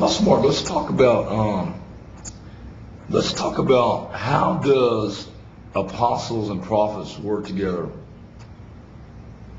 Pastor Marc, let's talk about how does apostles and prophets work together.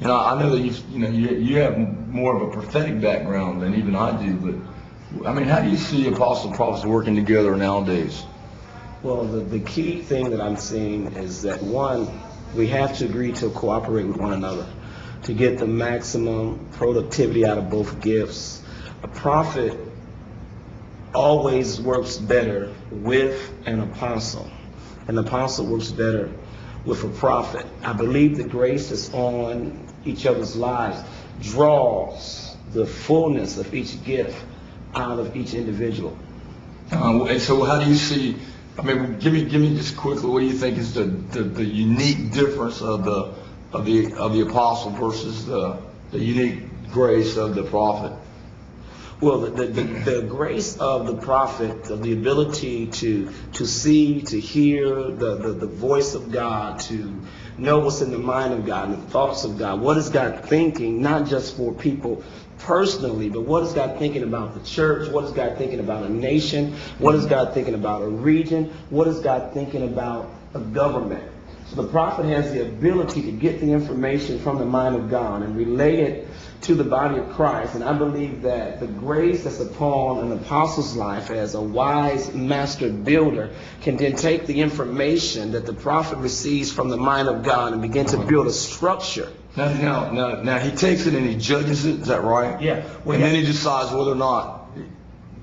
You know, I know that you have more of a prophetic background than even I do, but I mean, how do you see apostles and prophets working together nowadays? Well, the key thing that I'm seeing is that, one, we have to agree to cooperate with one another to get the maximum productivity out of both gifts. A prophet always works better with an apostle. An apostle works better with a prophet. I believe the grace that's on each other's lives draws the fullness of each gift out of each individual. And so how do you see, I mean, give me just quickly, what do you think is the unique difference of the apostle versus the unique grace of the prophet? Well, the grace of the prophet, of the ability to see, to hear the voice of God, to know what's in the mind of God and the thoughts of God. What is God thinking, not just for people personally, but what is God thinking about the church? What is God thinking about a nation? What is God thinking about a region? What is God thinking about a government? So the prophet has the ability to get the information from the mind of God and relay it to the body of Christ. And I believe that the grace that's upon an apostle's life as a wise master builder can then take the information that the prophet receives from the mind of God and begin to build a structure. Now he takes it and he judges it, is that right? Yeah. And then he decides whether or not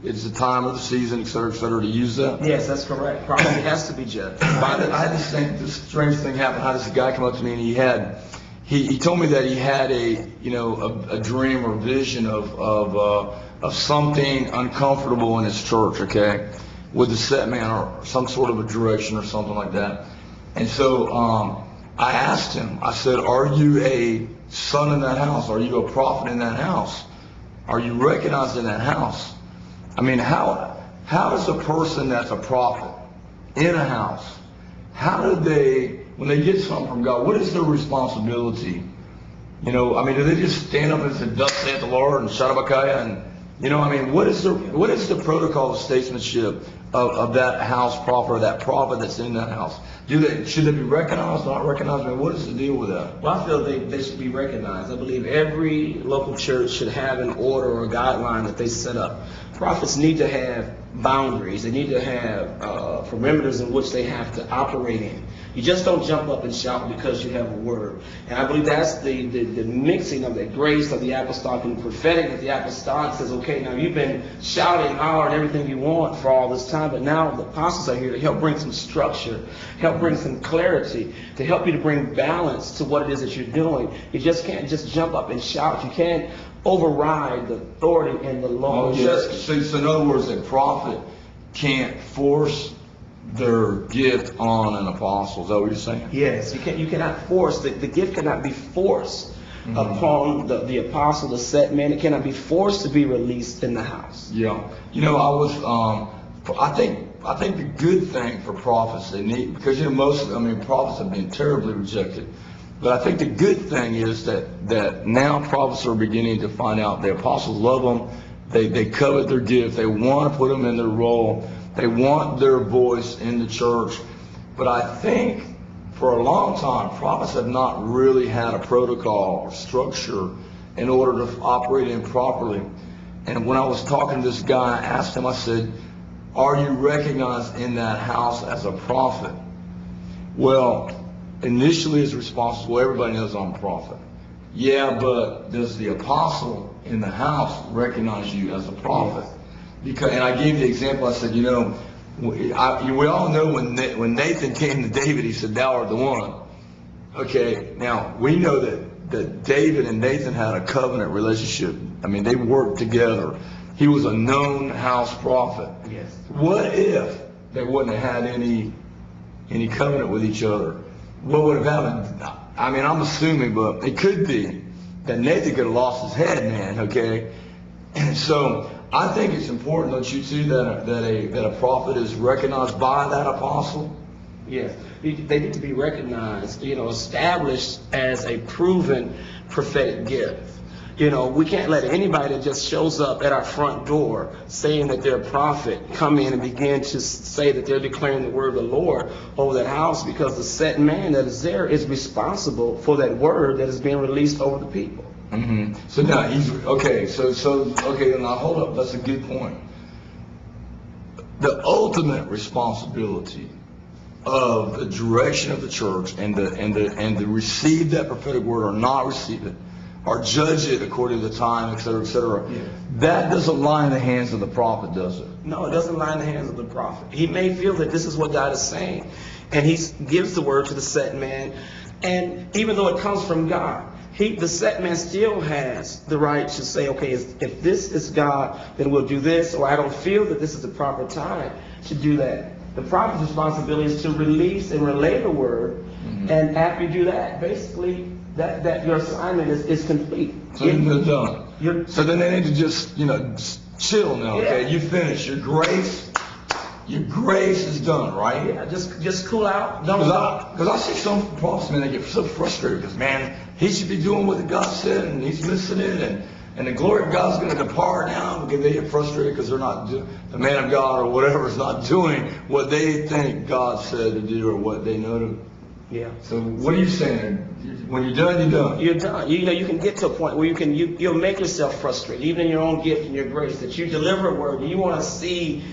it's the time of the season, et cetera, to use that? Yes, that's correct. Prophecy has to be judged. I had this strange thing happen. I had this guy come up to me and he told me that he had a dream or vision of something uncomfortable in his church, okay, with a set man or some sort of a direction or something like that. And so I asked him, I said, are you a son in that house? Are you a prophet in that house? Are you recognized in that house? I mean, how does a person that's a prophet in a house, how do they, when they get something from God, what is their responsibility? You know, I mean, do they just stand up and say, "Thus saith the Lord," and Shadabakaya, and you know, I mean, what is the protocol of statesmanship of that house prophet or that prophet that's in that house? Should they be recognized, not recognized? I mean, what is the deal with that? Well, I feel they should be recognized. I believe every local church should have an order or a guideline that they set up. Prophets need to have boundaries. They need to have perimeters in which they have to operate in. You just don't jump up and shout because you have a word. And I believe that's the mixing of the grace of the apostolic and the prophetic, that the apostolic says, okay, now you've been shouting, hollering, everything you want for all this time, but now the apostles are here to help bring some structure, help bring some clarity, to help you to bring balance to what it is that you're doing. You just can't just jump up and shout. You can't override the authority and the law. Oh, yes. So in other words, a prophet can't force their gift on an apostle. Is that what you're saying? Yes, you cannot force, the gift cannot be forced upon the apostle, the set man. It cannot be forced to be released in the house. Yeah. You know, I think the good thing for prophets, they need, because prophets have been terribly rejected. But I think the good thing is that now prophets are beginning to find out the apostles love them. They covet their gift. They want to put them in their role. They want their voice in the church. But I think for a long time, prophets have not really had a protocol or structure in order to operate in properly. And when I was talking to this guy, I asked him, I said, are you recognized in that house as a prophet? Well, initially his response was, well, everybody knows I'm a prophet. Yeah, but does the apostle in the house recognize you as a prophet? Because, and I gave the example, I said, you know, we all know when Nathan came to David, he said, thou art the one. Okay, now we know that David and Nathan had a covenant relationship. I mean, they worked together. He was a known house prophet. Yes. What if they wouldn't have had any covenant with each other? What would have happened? I mean, I'm assuming, but it could be that Nathan could have lost his head, man, okay? And so I think it's important, don't you too, that a prophet is recognized by that apostle? Yes. They need to be recognized, established as a proven prophetic gift. We can't let anybody that just shows up at our front door saying that they're a prophet come in and begin to say that they're declaring the word of the Lord over that house, because the set man that is there is responsible for that word that is being released over the people. Mm-hmm. So now okay. Now hold up. That's a good point. The ultimate responsibility of the direction of the church and to receive that prophetic word or not receive it, or judge it according to the time, etc., etc. Yeah. That doesn't lie in the hands of the prophet, does it? No, it doesn't lie in the hands of the prophet. He may feel that this is what God is saying, and he gives the word to the set man, and even though it comes from God, the set man still has the right to say, okay, if this is God, then we'll do this, or I don't feel that this is the proper time to do that. The prophet's responsibility is to release and relay the word, and after you do that, basically, that your assignment is complete. So you're done. So then they need to just chill now. Okay, you finished your grace. Your grace is done, right? Yeah, just cool out. Because I see some prophets, man, they get so frustrated because, man, he should be doing what God said, and he's missing it, and the glory of God's going to depart now because they get frustrated because they're not the man of God or whatever is not doing what they think God said to do or what they know to. Yeah. So what are you saying? When you're done, you're done. You're done. You can get to a point where you'll make yourself frustrated, even in your own gift and your grace, that you deliver a word and you want to see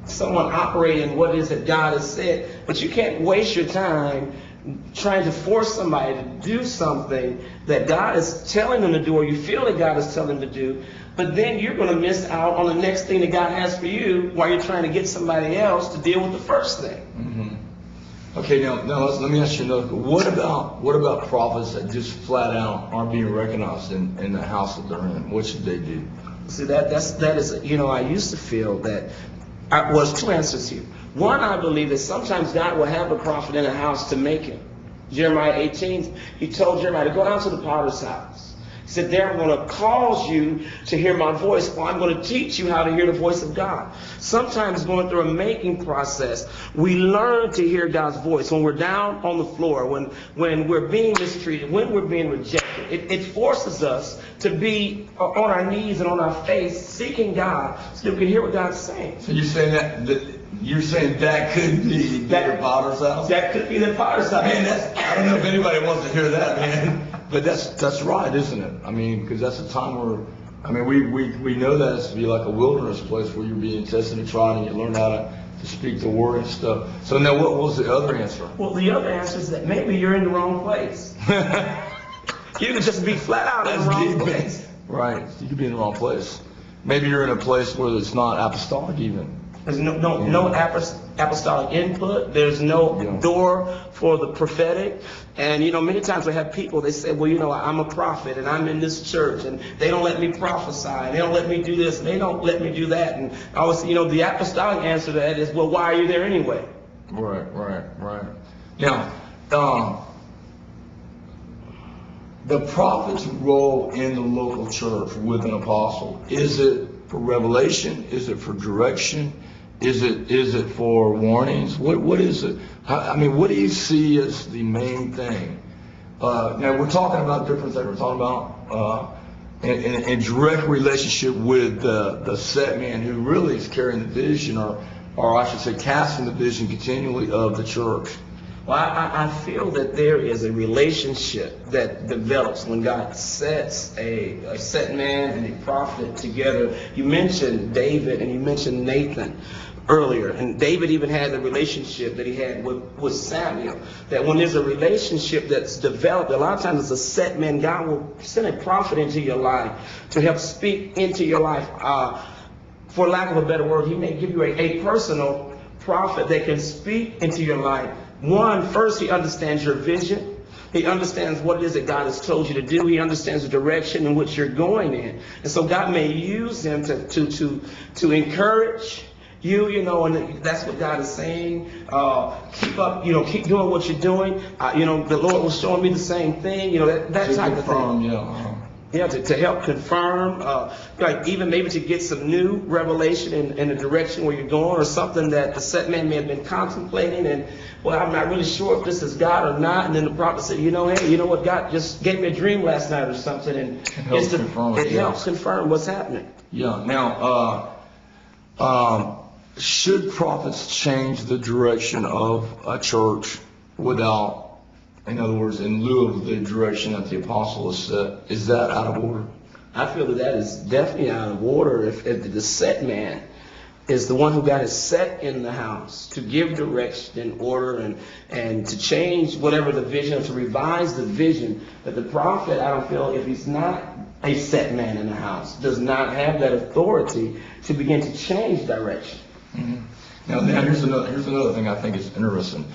someone operate in what it is that God has said, but you can't waste your time trying to force somebody to do something that God is telling them to do, or you feel that God is telling them to do, but then you're going to miss out on the next thing that God has for you while you're trying to get somebody else to deal with the first thing. Mm-hmm. Okay, now let me ask you another. What about prophets that just flat out aren't being recognized in the house that they're in? What should they do? See, that is I used to feel that. Was two answers here. One, I believe that sometimes God will have a prophet in a house to make him. Jeremiah 18, he told Jeremiah to go down to the potter's house. He said, there I'm going to cause you to hear my voice, or I'm going to teach you how to hear the voice of God. Sometimes going through a making process, we learn to hear God's voice. When we're down on the floor, when we're being mistreated, when we're being rejected, it forces us to be on our knees and on our face, seeking God so that we can hear what God's saying. So you're saying that could be the potter's house? That could be the potter's house. Man, I don't know if anybody wants to hear that, man. But that's right, isn't it? I mean, because that's a time where, I mean, we know that it's to be like a wilderness place where you're being tested and tried and you learn how to speak the word and stuff. So now what was the other answer? Well, the other answer is that maybe you're in the wrong place. You could just be flat out in the wrong place. Right, you could be in the wrong place. Maybe you're in a place where it's not apostolic even. There's no apostolic input. There's no door for the prophetic. And, many times I have people, they say, well, I'm a prophet and I'm in this church and they don't let me prophesy and they don't let me do this and they don't let me do that. And I always, the apostolic answer to that is, well, why are you there anyway? Right. Now, the prophet's role in the local church with an apostle, is it for revelation? Is it for direction? Is it for warnings? What is it? I mean, what do you see as the main thing? Now we're talking about different things. We're talking about in direct relationship with the set man who really is carrying the vision, or I should say, casting the vision continually of the church. Well, I feel that there is a relationship that develops when God sets a set man and a prophet together. You mentioned David and you mentioned Nathan earlier, and David even had the relationship that he had with Samuel. That when there's a relationship that's developed, a lot of times as a set man, God will send a prophet into your life to help speak into your life. For lack of a better word, he may give you a personal prophet that can speak into your life. One, first, he understands your vision. He understands what it is that God has told you to do. He understands the direction in which you're going in. And so God may use him to encourage you, and that's what God is saying. Keep up, keep doing what you're doing. The Lord was showing me the same thing, that type of thing. Yeah, to help confirm, like even maybe to get some new revelation in the direction where you're going, or something that the set man may have been contemplating, and well, I'm not really sure if this is God or not. And then the prophet said, hey, you know what, God just gave me a dream last night or something, and it helps confirm what's happening. Yeah. Now, should prophets change the direction of a church without? In other words, in lieu of the direction that the apostle has set, is that out of order? I feel that is definitely out of order if the set man is the one who God has set in the house to give direction and order and to change whatever the vision, to revise the vision. But the prophet, I don't feel, if he's not a set man in the house, does not have that authority to begin to change direction. Mm-hmm. Now here's another thing I think is interesting.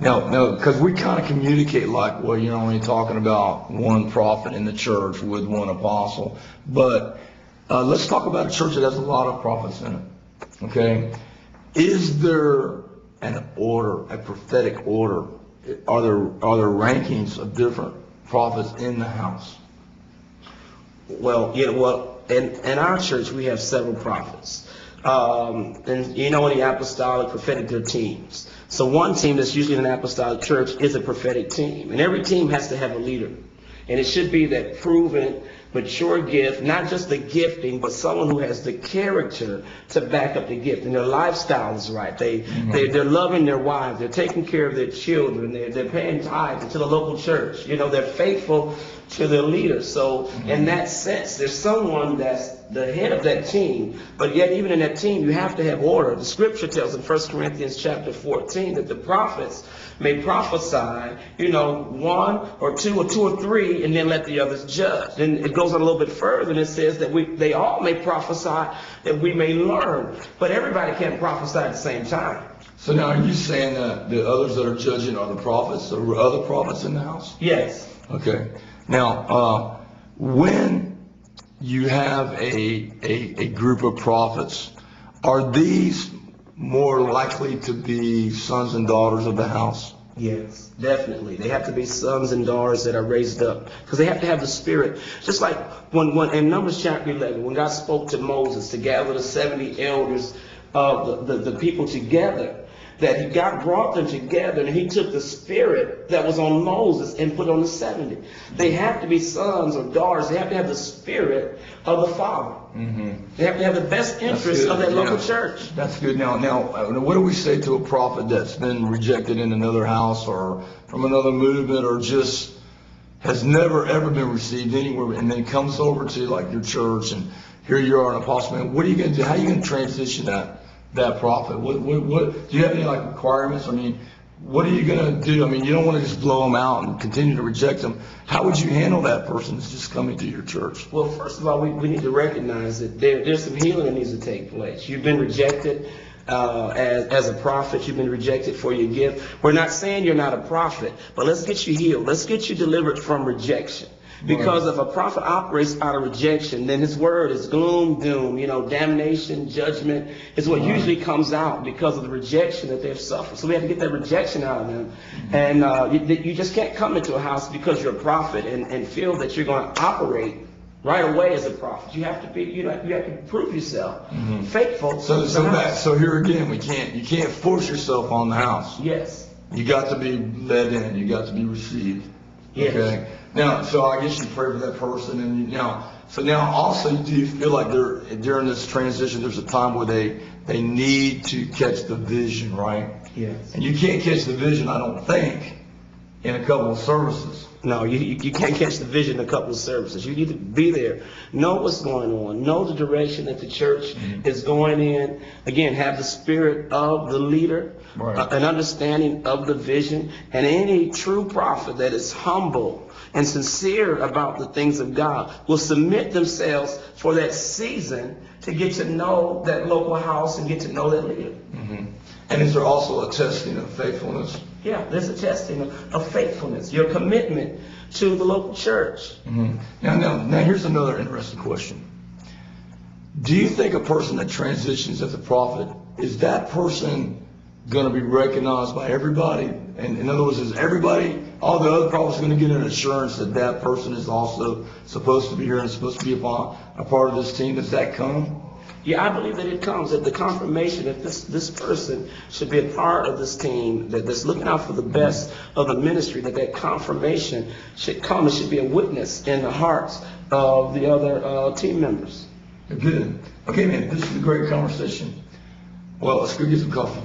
No, because we kind of communicate like, well, you're only talking about one prophet in the church with one apostle. But let's talk about a church that has a lot of prophets in it. Okay? Is there an order, a prophetic order? Are there rankings of different prophets in the house? Well, in our church we have several prophets. And in the apostolic, prophetic, there are teams. So one team that's usually in an apostolic church is a prophetic team. And every team has to have a leader. And it should be that proven, mature gift, not just the gifting, but someone who has the character to back up the gift. And their lifestyle is right. They're loving their wives. They're taking care of their children. They're paying tithes to the local church. They're faithful to their leader. So in that sense, there's someone that's the head of that team, but yet even in that team, you have to have order. The scripture tells in 1 Corinthians chapter 14 that the prophets may prophesy, one or two or three, and then let the others judge. Then it goes on a little bit further, and it says that they all may prophesy, that we may learn. But everybody can't prophesy at the same time. So now are you saying that the others that are judging are the prophets, or other prophets in the house? Yes. Okay. Now, when you have a group of prophets, are these more likely to be sons and daughters of the house? Yes, definitely. They have to be sons and daughters that are raised up, because they have to have the spirit. Just like when in Numbers chapter 11, when God spoke to Moses to gather the 70 elders of the people together, that God brought them together, and he took the spirit that was on Moses and put on the 70. They have to be sons or daughters. They have to have the spirit of the Father. Mm-hmm. They have to have the best interest of that local church. That's good. Now, what do we say to a prophet that's been rejected in another house or from another movement, or just has never ever been received anywhere, and then comes over to like your church, and here you are, an apostle? Man, what are you going to do? How are you going to transition that prophet? What do you have any like requirements? I mean, what are you going to do? I mean, you don't want to just blow them out and continue to reject them. How would you handle that person that's just coming to your church? Well, first of all, we need to recognize that there's some healing that needs to take place. You've been rejected as a prophet. You've been rejected for your gift. We're not saying you're not a prophet, but let's get you healed. Let's get you delivered from rejection. Because if a prophet operates out of rejection, then his word is gloom, doom, damnation, judgment is what usually comes out because of the rejection that they've suffered. So we have to get that rejection out of them. And you just can't come into a house because you're a prophet and feel that you're going to operate right away as a prophet. You have to be, you have to prove yourself faithful. So here again, you can't force yourself on the house. Yes. You got to be led in. You got to be received. Yes. Okay. Now, so I guess you pray for that person, and now also, do you feel like during this transition, there's a time where they need to catch the vision, right? Yes. And you can't catch the vision, I don't think, in a couple of services. No, you can't catch the vision in a couple of services. You need to be there, know what's going on, know the direction that the church is going in. Again, have the spirit of the leader, an understanding of the vision, and any true prophet that is humble and sincere about the things of God will submit themselves for that season to get to know that local house and get to know that leader. Mm-hmm. And is there also a testing of faithfulness? Yeah, there's a testing of faithfulness, your commitment to the local church. Mm-hmm. Now, here's another interesting question. Do you think a person that transitions as a prophet, is that person going to be recognized by everybody And in other words, is everybody, all the other prophets going to get an assurance that that person is also supposed to be here and supposed to be a part of this team? Does that come? Yeah, I believe that it comes at the confirmation that this person should be a part of this team that's looking out for the best of the ministry, that confirmation should come. It should be a witness in the hearts of the other team members. Good. Okay, man, this is a great conversation. Well, let's go get some coffee.